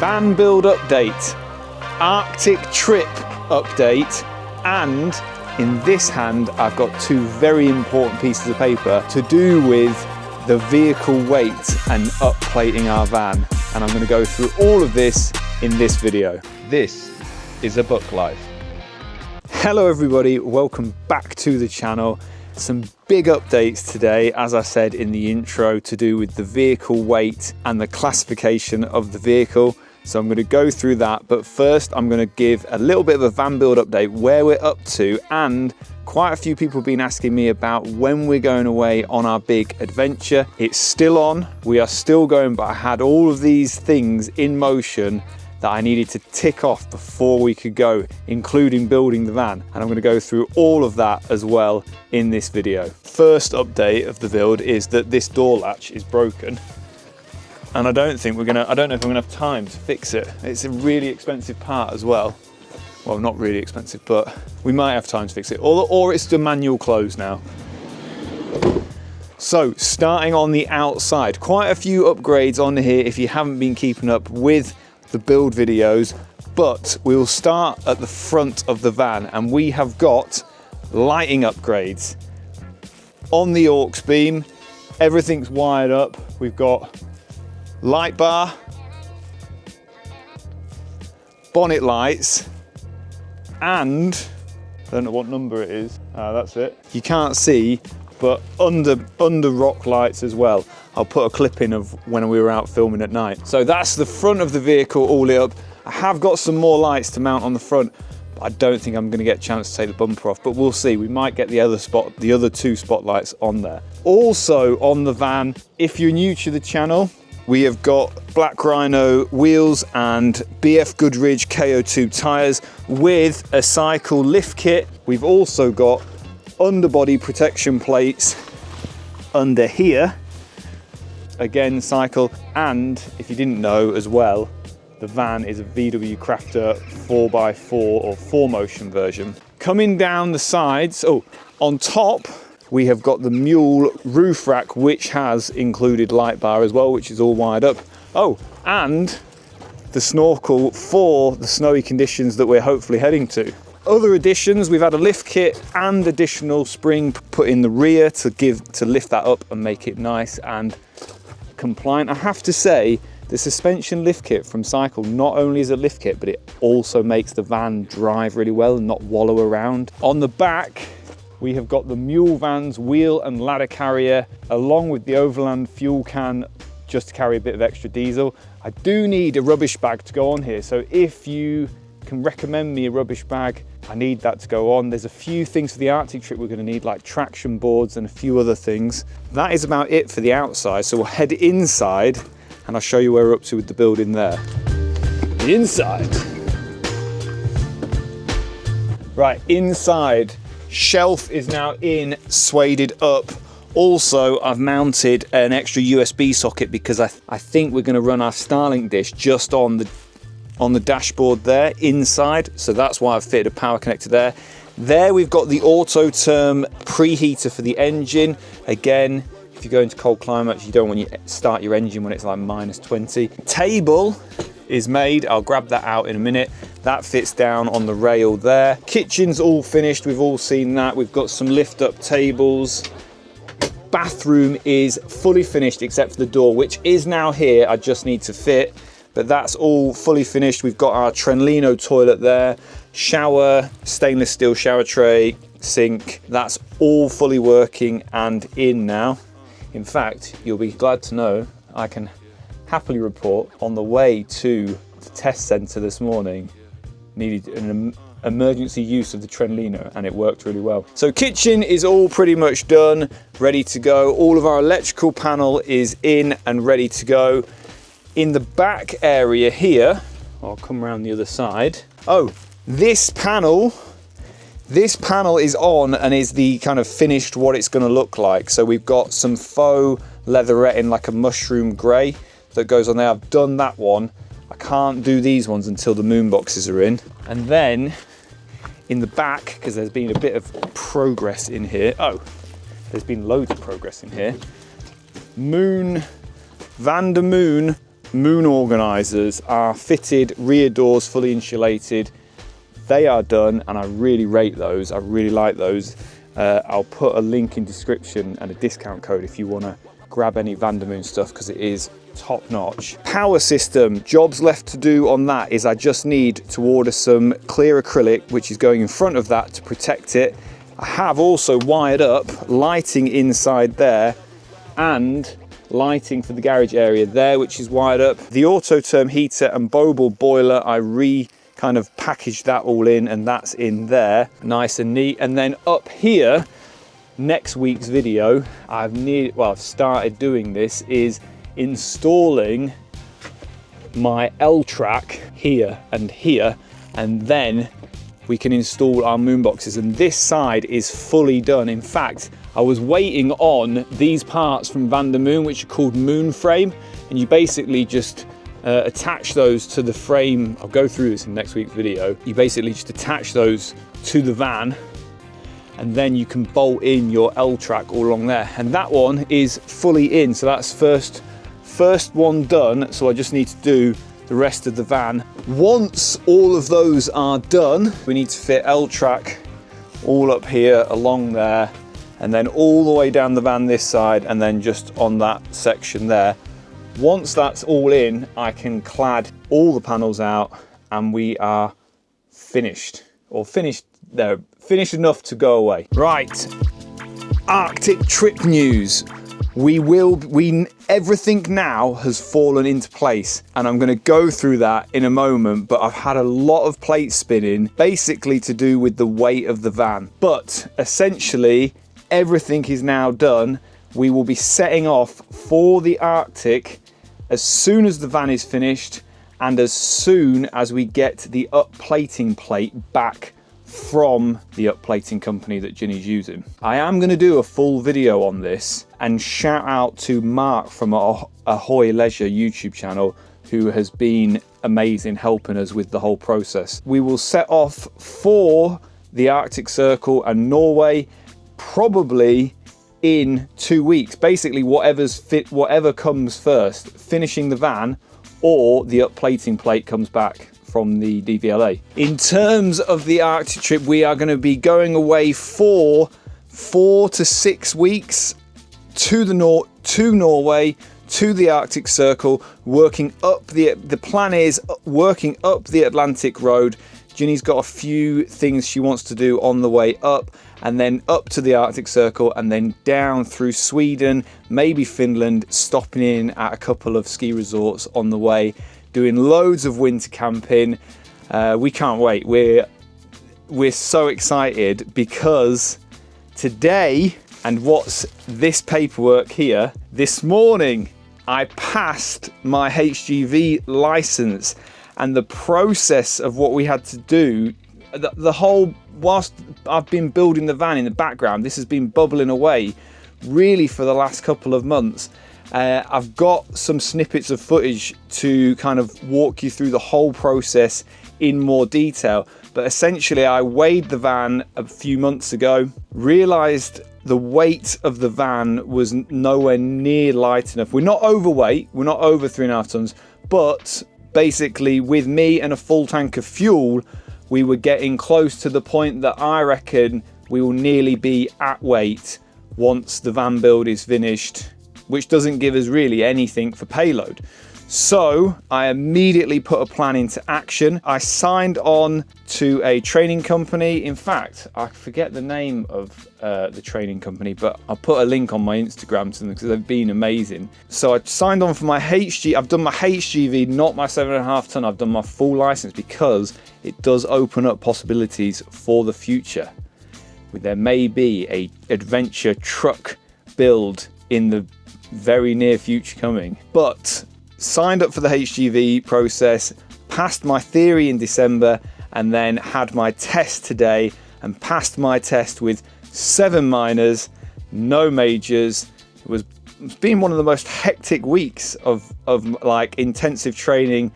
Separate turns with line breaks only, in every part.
van build update, Arctic trip update, and in this hand I've got two very important pieces of paper to do with the vehicle weight and upplating our van. And I'm going to go through all of this in this video. This is a book life. Hello everybody, welcome back to the channel. Some big updates today, as I said in the intro, to do with the vehicle weight and the classification of the vehicle. So I'm going to go through that, but first I'm going to give a little bit of a van build update, where we're up to, and quite a few people have been asking me about when we're going away on our big adventure. It's still on, we are still going, but I had all of these things in motion that I needed to tick off before we could go, including building the van. And I'm going to go through all of that as well in this video. First update of the build is that this door latch is broken. And I don't know if I'm gonna have time to fix it. It's a really expensive part as well. Well, not really expensive, but we might have time to fix it. Or it's the manual close now. So, starting on the outside, quite a few upgrades on here if you haven't been keeping up with the build videos, but we'll start at the front of the van, and we have got lighting upgrades. On the aux beam, everything's wired up. We've got light bar, bonnet lights, and I don't know what number it is. That's it. You can't see, but under rock lights as well. I'll put a clip in of when we were out filming at night. So that's the front of the vehicle all lit up. I have got some more lights to mount on the front, but I don't think I'm going to get a chance to take the bumper off, but we'll see. We might get the other two spotlights on there. Also on the van, if you're new to the channel, we have got Black Rhino wheels and BF Goodrich KO2 tyres with a cycle lift kit. We've also got underbody protection plates under here, again cycle, and if you didn't know as well, the van is a VW Crafter 4x4 or 4Motion version. Coming down the sides, on top, we have got the mule roof rack, which has included light bar as well, which is all wired up. Oh, and the snorkel for the snowy conditions that we're hopefully heading to. Other additions, we've had a lift kit and additional spring put in the rear to lift that up and make it nice and compliant. I have to say, the suspension lift kit from Cycle not only is a lift kit, but it also makes the van drive really well and not wallow around. On the back, we have got the Mule Van's wheel and ladder carrier, along with the Overland fuel can, just to carry a bit of extra diesel. I do need a rubbish bag to go on here, so if you can recommend me a rubbish bag, I need that to go on. There's a few things for the Arctic trip we're going to need, like traction boards and a few other things. That is about it for the outside, so we'll head inside and I'll show you where we're up to with the building there. The inside. Right, inside. Shelf is now in, sueded up. Also, I've mounted an extra USB socket because I think we're going to run our Starlink dish just on the dashboard there inside. So that's why I've fitted a power connector there. There we've got the auto term preheater for the engine. Again, if you go into cold climates, you don't want to start your engine when it's like -20. Table is made. I'll grab that out in a minute. That fits down on the rail there. Kitchen's all finished. We've all seen that. We've got some lift up tables. Bathroom is fully finished except for the door, which is now here. I just need to fit, but that's all fully finished. We've got our Trenlino toilet there, shower, stainless steel shower tray, sink. That's all fully working and in now. In fact, you'll be glad to know I can happily report on the way to the test centre this morning, needed an emergency use of the Trenlino and it worked really well. So kitchen is all pretty much done, ready to go. All of our electrical panel is in and ready to go. In the back area here, I'll come around the other side. Oh, this panel is on and is the kind of finished what it's going to look like. So we've got some faux leatherette in like a mushroom grey that goes on there. I've done that one. I can't do these ones until the moon boxes are in. And then in the back, because there's been a bit of progress in here. Oh, there's been loads of progress in here. Van der Moon moon organisers are fitted, rear doors fully insulated. They are done, and I really rate those. I really like those. I'll put a link in description and a discount code if you want to grab any Vandermoon stuff, because it is top notch. Power system, jobs left to do on that is I just need to order some clear acrylic, which is going in front of that to protect it. I have also wired up lighting inside there and lighting for the garage area there, which is wired up. The Autoterm heater and Bobel boiler, I kind of packaged that all in, and that's in there, nice and neat. And then up here, next week's video, I've started doing this, is installing my L-track here, and then we can install our moon boxes. And this side is fully done. In fact, I was waiting on these parts from Vandermoon, which are called moon frame, and you basically just attach those to the frame. I'll go through this in next week's video. You basically just attach those to the van, and then you can bolt in your L-track all along there. And that one is fully in, so that's first one done. So I just need to do the rest of the van. Once all of those are done, we need to fit L-track all up here, along there, and then all the way down the van this side, and then just on that section there. Once that's all in, I can clad all the panels out, and we are finished, or finished there, finished enough to go away. Right, Arctic trip news. Everything now has fallen into place, and I'm going to go through that in a moment, but I've had a lot of plate spinning, basically to do with the weight of the van. But essentially, everything is now done. We will be setting off for the Arctic as soon as the van is finished, and as soon as we get the upplating plate back from the upplating company that Ginny's using. I am going to do a full video on this, and shout out to Mark from Ahoy Leisure YouTube channel, who has been amazing helping us with the whole process. We will set off for the Arctic Circle and Norway probably in 2 weeks. Basically whatever comes first, finishing the van or the upplating plate comes back from the DVLA. In terms of the Arctic trip, we are going to be going away for 4 to 6 weeks to Norway, to the Arctic Circle, working up the plan is working up the Atlantic road. Ginny's got a few things she wants to do on the way up, and then up to the Arctic Circle, and then down through Sweden, maybe Finland, stopping in at a couple of ski resorts on the way, doing loads of winter camping. We can't wait. We're so excited, because today, and what's this paperwork here, this morning I passed my HGV license, and the process of what we had to do, the whole, whilst I've been building the van in the background, this has been bubbling away really for the last couple of months. I've got some snippets of footage to kind of walk you through the whole process in more detail, but essentially I weighed the van a few months ago, realised the weight of the van was nowhere near light enough. We're not overweight, we're not over 3.5 tons, but basically with me and a full tank of fuel, we were getting close to the point that I reckon we will nearly be at weight once the van build is finished, which doesn't give us really anything for payload. So I immediately put a plan into action. I signed on to a training company. In fact, I forget the name of the training company, but I'll put a link on my Instagram to them because they've been amazing. So I signed on for my I've done my HGV, not my 7.5 ton. I've done my full license because it does open up possibilities for the future. There may be a adventure truck build in the very near future coming, but signed up for the HGV process, passed my theory in December, and then had my test today and passed my test with 7 minors, no majors. It's been one of the most hectic weeks of like intensive training.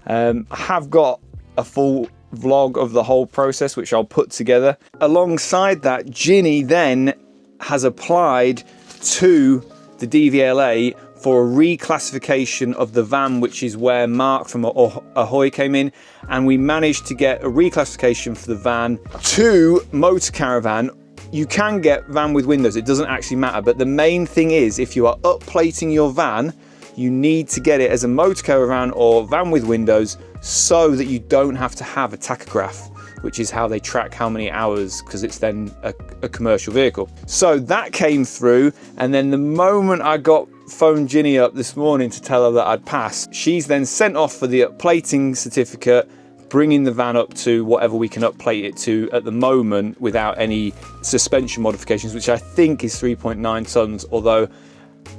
I have got a full vlog of the whole process, which I'll put together. Alongside that, Ginny then has applied to the DVLA for a reclassification of the van, which is where Mark from Ahoy came in, and we managed to get a reclassification for the van to motor caravan. You can get van with windows, it doesn't actually matter, but the main thing is if you are upplating your van, you need to get it as a motor caravan or van with windows so that you don't have to have a tachograph, which is how they track how many hours, because it's then a commercial vehicle. So that came through, and then the moment I phoned Ginny up this morning to tell her that I'd passed, she's then sent off for the upplating certificate, bringing the van up to whatever we can upplate it to at the moment without any suspension modifications, which I think is 3.9 tons, although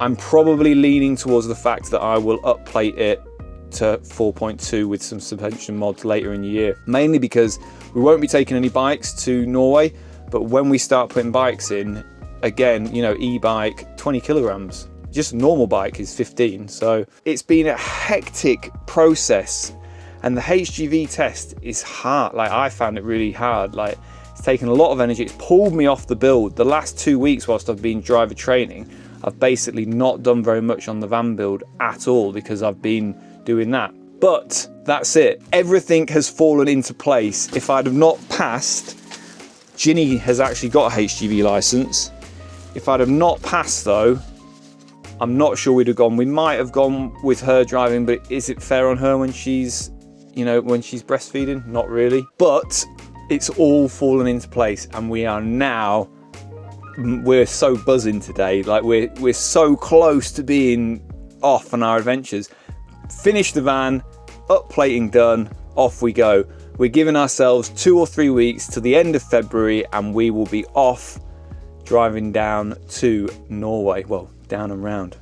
I'm probably leaning towards the fact that I will upplate it to 4.2 with some suspension mods later in the year, mainly because we won't be taking any bikes to Norway, but when we start putting bikes in, again, you know, e-bike 20 kilograms, just a normal bike is 15. So it's been a hectic process, and the HGV test is hard. Like, I found it really hard. Like, it's taken a lot of energy. It's pulled me off the build. The last 2 weeks whilst I've been driver training, I've basically not done very much on the van build at all because I've been doing that. But that's it. Everything has fallen into place. If I'd have not passed, Ginny has actually got a HGV license. If I'd have not passed though, I'm not sure we'd have gone. We might have gone with her driving, but is it fair on her when she's, you know, when she's breastfeeding? Not really. But it's all fallen into place, and we are now, we're so buzzing today. Like, we're so close to being off on our adventures. Finish the van, upplating done, off we go. We're giving ourselves 2 or 3 weeks to the end of February, and we will be off driving down to Norway. Well, down and round.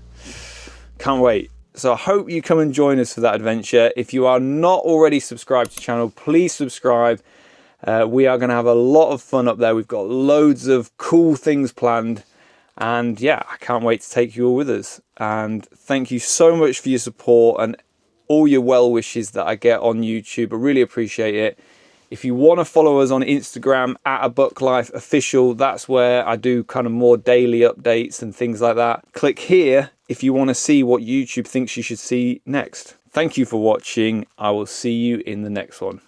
Can't wait. So I hope you come and join us for that adventure. If you are not already subscribed to the channel, please subscribe. We are going to have a lot of fun up there. We've got loads of cool things planned, and yeah, I can't wait to take you all with us. And thank you so much for your support and all your well wishes that I get on YouTube. I really appreciate it. If you want to follow us on Instagram at @ABuckLifeOfficial, that's where I do kind of more daily updates and things like that. Click here if you want to see what YouTube thinks you should see next. Thank you for watching. I will see you in the next one.